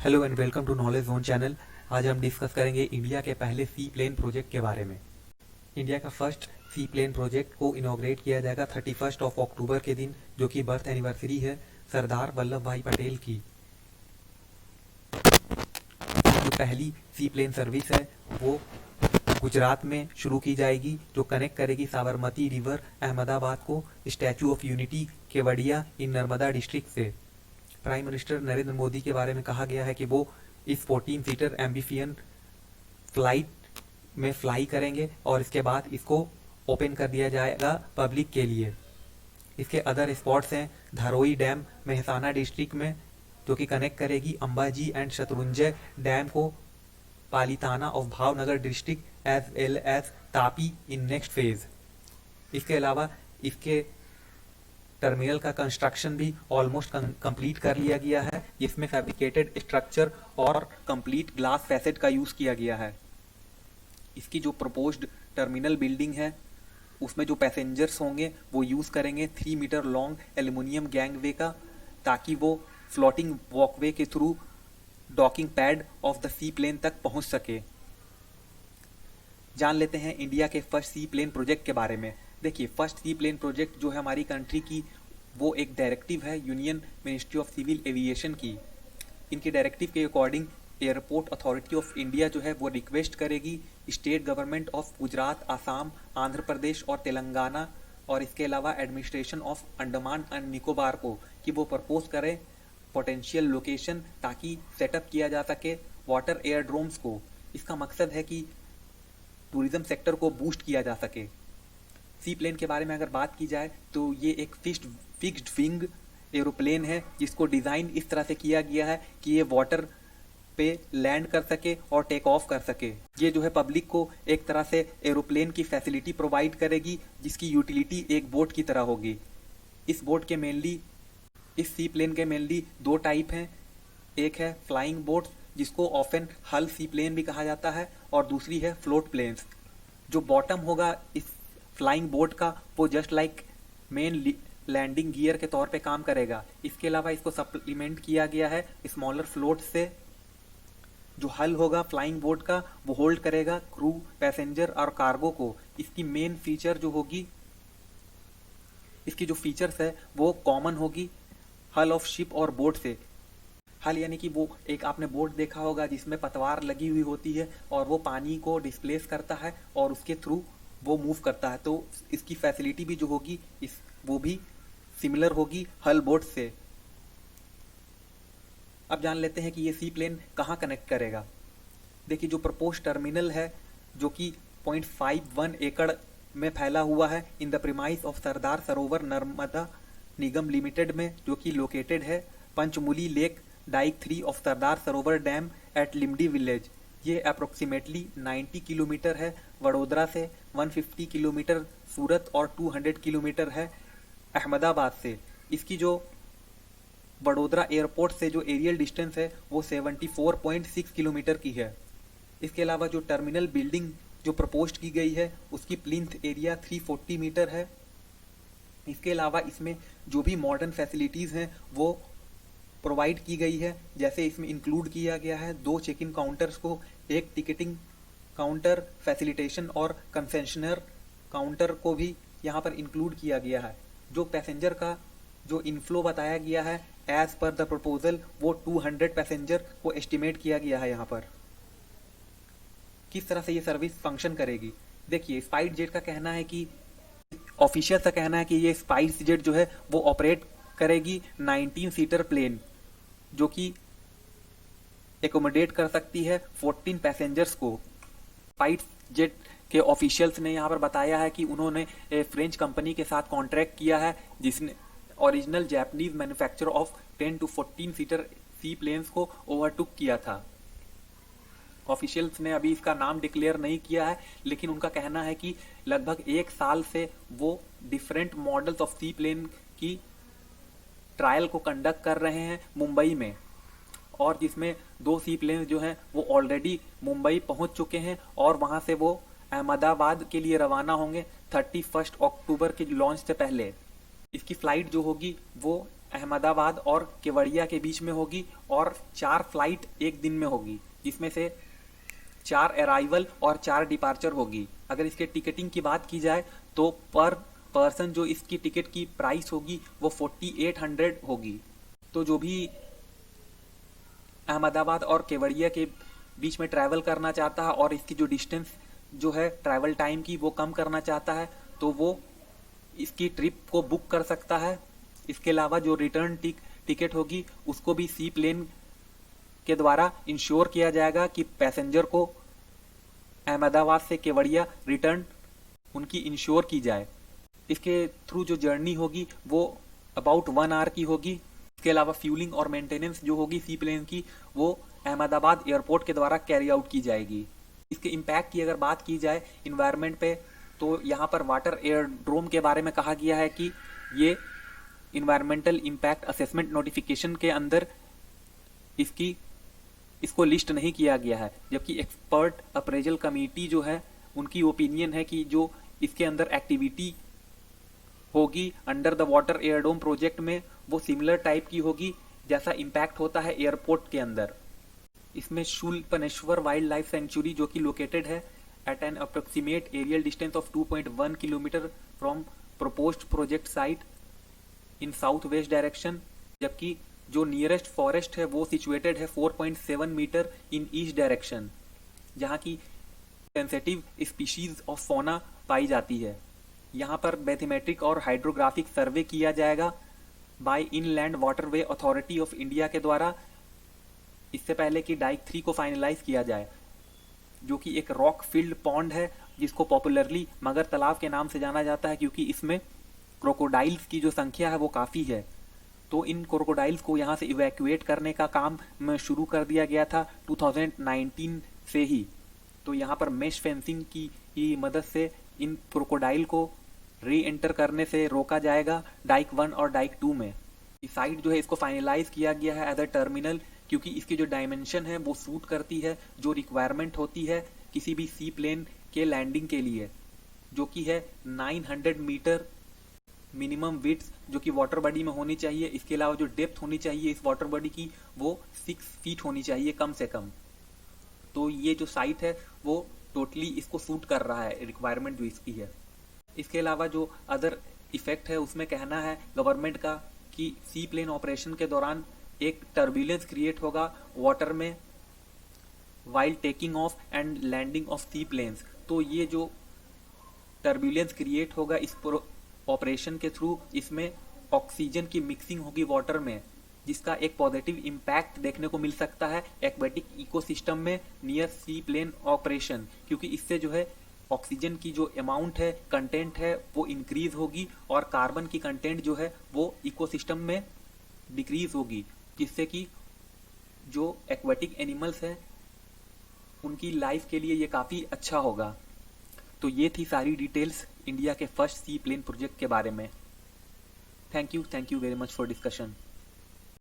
Hello and welcome to Knowledge Zone channel. आज हम discuss करेंगे इंडिया के पहले सी प्लेन प्रोजेक्ट के बारे में। इंडिया का फर्स्ट सी प्लेन प्रोजेक्ट को इनॉग्रेट किया जाएगा 31 अक्टूबर के दिन, जो कि बर्थ एनिवर्सरी है सरदार वल्लभ भाई पटेल की। जो पहली सी प्लेन सर्विस है वो गुजरात में शुरू की जाएगी, जो कनेक्ट करेगी साबरमती रिवर अहमदाबाद को statue of unity Kevadia in Narmada district से। प्राइम मिनिस्टर नरेंद्र मोदी के बारे में कहा गया है कि वो इस 14 सीटर एम्बिफियन फ्लाइट में फ्लाई करेंगे और इसके बाद इसको ओपन कर दिया जाएगा पब्लिक के लिए। इसके अदर स्पॉट्स हैं धरोई डैम मेहसाना डिस्ट्रिक्ट में, जो कि कनेक्ट करेगी अंबाजी एंड शत्रुंजय डैम को Palitana of Bhavnagar district as well as Tapi in next phase. इसके अलावा इसके टर्मिनल का कंस्ट्रक्शन भी ऑलमोस्ट कंप्लीट कर लिया गया है, जिसमें फैब्रिकेटेड स्ट्रक्चर और कंप्लीट ग्लास फैसेट का यूज किया गया है। इसकी जो प्रपोज्ड टर्मिनल बिल्डिंग है उसमें जो पैसेंजर्स होंगे वो यूज करेंगे 3 मीटर लॉन्ग एल्यूमिनियम गैंगवे का, ताकि वो फ्लोटिंग वॉकवे के through docking pad of the seaplane तक पहुंच सके। जान लेते हैं इंडिया के फर्स्ट सी प्लेन प्रोजेक्ट के बारे में। देखिए, फर्स्ट सी प्लेन प्रोजेक्ट जो है हमारी कंट्री की, वो एक डायरेक्टिव है union ministry of civil aviation की। इनके डायरेक्टिव के according airport authority of India जो है वो रिक्वेस्ट करेगी state government of Gujarat, Assam, Andhra Pradesh और तेलंगाना और इसके अलावा administration of Andaman and Nicobar को कि वो प्रपोज करें पोटेंशियल लोकेशन, ताकि सेटअप किया जा सके वाटर एयरड्रोम्स को। इसका मकसद है कि टूरिज्म सेक्टर को बूस्ट किया जा सके। सी प्लेन के बारे में अगर बात की जाए तो ये एक फिक्स्ड विंग एरोप्लेन है, जिसको डिजाइन इस तरह से किया गया है कि ये वाटर पे लैंड कर सके और टेक ऑफ कर सके। ये जो है पब्लिक को एक तरह से एरोप्लेन की फैसिलिटी प्रोवाइड करेगी, जिसकी यूटिलिटी एक बोट की तरह होगी। इस सी प्लेन के मेनली 2 टाइप हैं। एक है फ्लाइंग बोट्स, जिसको ऑफन हल सी प्लेन भी कहा जाता है, और दूसरी है फ्लोट प्लेन्स। जो बॉटम होगा इस फ्लाइंग बोट का वो just like main landing gear के तौर पे काम करेगा। इसके अलावा इसको सप्लीमेंट किया गया है स्मॉलर फ्लोट से। जो हल होगा फ्लाइंग बोट का वो होल्ड करेगा क्रू, पैसेंजर और कार्गो को। इसकी मेन फीचर जो होगी, इसकी जो फीचर्स है वो कॉमन होगी हल ऑफ शिप और बोट से। हल यानी कि वो एक आपने बोट देखा होगा जिसमें पतवार लगी हुई होती है और वो पानी को डिस्प्लेस करता है और उसके थ्रू वो मूव करता है। तो इसकी फैसिलिटी भी जो होगी वो भी सिमिलर होगी हल बोट से। अब जान लेते हैं कि ये सी प्लेन कहाँ कनेक्ट करेगा। देखिए, जो प्रपोज टर्मिनल है जो कि 0.51 एकड़ में फैला हुआ है in the premise of Sardar Sarovar Narmada Nigam limited में, जो कि लोकेटेड है पंचमुली lake Dyke 3 of Sardar Sarovar dam eight Limdi village. ये अप्रोक्सीमेटली 90 किलोमीटर है वडोदरा से, 150 किलोमीटर सूरत और 200 किलोमीटर है अहमदाबाद से। इसकी जो वडोदरा एयरपोर्ट से जो एरियल डिस्टेंस है वो 74.6 किलोमीटर की है। इसके अलावा जो टर्मिनल बिल्डिंग जो प्रपोज की गई है उसकी प्लिंथ एरिया 340 मीटर है। इसके अलावा इसमें जो भी मॉडर्न फैसिलिटीज हैं वो प्रोवाइड की गई है। जैसे इसमें इंक्लूड किया गया है 2 चेक इन काउंटर्स को, एक टिकटिंग काउंटर, फैसिलिटेशन और कंसेशनर काउंटर को भी यहाँ पर इंक्लूड किया गया है। जो पैसेंजर का जो इनफ्लो बताया गया है एज पर द प्रपोजल वो 200 पैसेंजर को एस्टिमेट किया गया है। यहाँ पर किस तरह से ये सर्विस फंक्शन करेगी, देखिए स्पाइस जेट का कहना है कि ऑफिशियल का कहना है कि ये स्पाइस जेट जो है वो ऑपरेट करेगी 19 सीटर प्लेन, जो कि एकोमोडेट कर सकती है 14 पैसेंजर्स को। स्पाइस जेट के ऑफिशियल्स ने यहाँ पर बताया है कि उन्होंने फ्रेंच कंपनी के साथ कॉन्ट्रैक्ट किया है, जिसने original Japanese manufacture of 10 to 14 seater seaplanes को ओवरटुक किया था। ऑफिशियल्स ने अभी इसका नाम डिक्लेयर नहीं किया है, लेकिन उनका कहना है कि लगभग 1 साल से वो different models of seaplane की ट्रायल को कंडक्ट कर रहे हैं मुंबई में, और जिसमें 2 सी प्लेन जो हैं वो ऑलरेडी मुंबई पहुंच चुके हैं और वहां से वो अहमदाबाद के लिए रवाना होंगे 31 अक्टूबर के लॉन्च से पहले। इसकी फ्लाइट जो होगी वो अहमदाबाद और केवड़िया के बीच में होगी और 4 फ्लाइट एक दिन में होगी, जिसमें से 4 अराइवल और 4 डिपार्चर होगी। अगर इसके टिकटिंग की बात की जाए तो पर पर्सन जो इसकी टिकट की प्राइस होगी वो 4800 होगी। तो जो भी अहमदाबाद और केवड़िया के बीच में ट्रैवल करना चाहता है और इसकी जो डिस्टेंस जो है ट्रैवल टाइम की वो कम करना चाहता है तो वो इसकी ट्रिप को बुक कर सकता है। इसके अलावा जो रिटर्न टिकट होगी उसको भी सी प्लेन के द्वारा इंश्योर किया जाएगा कि पैसेंजर को अहमदाबाद से केवड़िया रिटर्न उनकी इंश्योर की जाए। इसके थ्रू जो जर्नी होगी वो अबाउट 1 आवर की होगी। इसके अलावा फ्यूलिंग और मेंटेनेंस जो होगी सी प्लेन की वो अहमदाबाद एयरपोर्ट के द्वारा कैरी आउट की जाएगी। इसके इम्पैक्ट की अगर बात की जाए इन्वायरमेंट पे तो यहाँ पर वाटर एयरड्रोम के बारे में कहा गया है कि ये इन्वायरमेंटल इम्पैक्ट असेसमेंट नोटिफिकेशन के अंदर इसको लिस्ट नहीं किया गया है, जबकि एक्सपर्ट अप्रेजल कमेटी जो है उनकी ओपिनियन है कि जो इसके अंदर एक्टिविटी होगी अंडर द वाटर एयरडोम प्रोजेक्ट में वो सिमिलर टाइप की होगी जैसा इम्पैक्ट होता है एयरपोर्ट के अंदर। इसमें शूलपनेश्वर वाइल्ड लाइफ सेंचुरी जो कि लोकेटेड है at an approximate aerial distance of 2.1 kilometre from proposed project site in south west direction, जबकि जो नियरेस्ट फॉरेस्ट है वो सिचुएटेड है 4.7 मीटर इन ईस्ट डायरेक्शन, जहाँ की सेंसिटिव स्पीशीज ऑफ फौना पाई जाती है। यहाँ पर मैथमेटिक और हाइड्रोग्राफिक सर्वे किया जाएगा by Inland Waterway Authority of India के द्वारा, इससे पहले कि डाइक 3 को फाइनलाइज किया जाए, जो कि एक रॉक फिल्ड पॉन्ड है जिसको पॉपुलरली मगर तालाब के नाम से जाना जाता है क्योंकि इसमें क्रोकोडाइल्स की जो संख्या है वो काफ़ी है। तो इन क्रोकोडाइल्स को यहाँ से इवैक्यूएट करने का काम शुरू कर दिया गया था 2019 से ही। तो यहाँ पर मेश फेंसिंग की मदद से इन क्रोकोडाइल को री एंटर करने से रोका जाएगा डाइक 1 और डाइक 2 में। इस साइट जो है इसको फाइनलाइज किया गया है एज अ टर्मिनल क्योंकि इसकी जो डायमेंशन है वो सूट करती है जो रिक्वायरमेंट होती है किसी भी सी प्लेन के लैंडिंग के लिए, जो कि है 900 मीटर मिनिमम विड्थ जो कि वाटर बॉडी में होनी चाहिए। इसके अलावा जो डेप्थ होनी चाहिए इस वाटर बॉडी की वो 6 फीट होनी चाहिए कम से कम। तो ये जो साइट है वो टोटली इसको सूट कर रहा है रिक्वायरमेंट जो इसकी है। इसके अलावा जो अदर इफेक्ट है उसमें कहना है गवर्नमेंट का कि सी प्लेन ऑपरेशन के दौरान एक टर्बुलेंस क्रिएट होगा वाटर में while taking off and landing of seaplanes. तो ये जो टर्बुलेंस क्रिएट होगा इस ऑपरेशन के थ्रू इसमें ऑक्सीजन की मिक्सिंग होगी वाटर में, जिसका एक पॉजिटिव इम्पैक्ट देखने को मिल सकता है एक्वेटिक इकोसिस्टम में नियर सी प्लेन ऑपरेशन, क्योंकि इससे जो है ऑक्सीजन की जो अमाउंट है कंटेंट है वो इंक्रीज होगी और कार्बन की कंटेंट जो है वो इकोसिस्टम में डिक्रीज होगी, जिससे कि जो एक्वेटिक एनिमल्स हैं उनकी लाइफ के लिए ये काफ़ी अच्छा होगा। तो ये थी सारी डिटेल्स इंडिया के फर्स्ट सी प्लेन प्रोजेक्ट के बारे में। Thank you very much for discussion.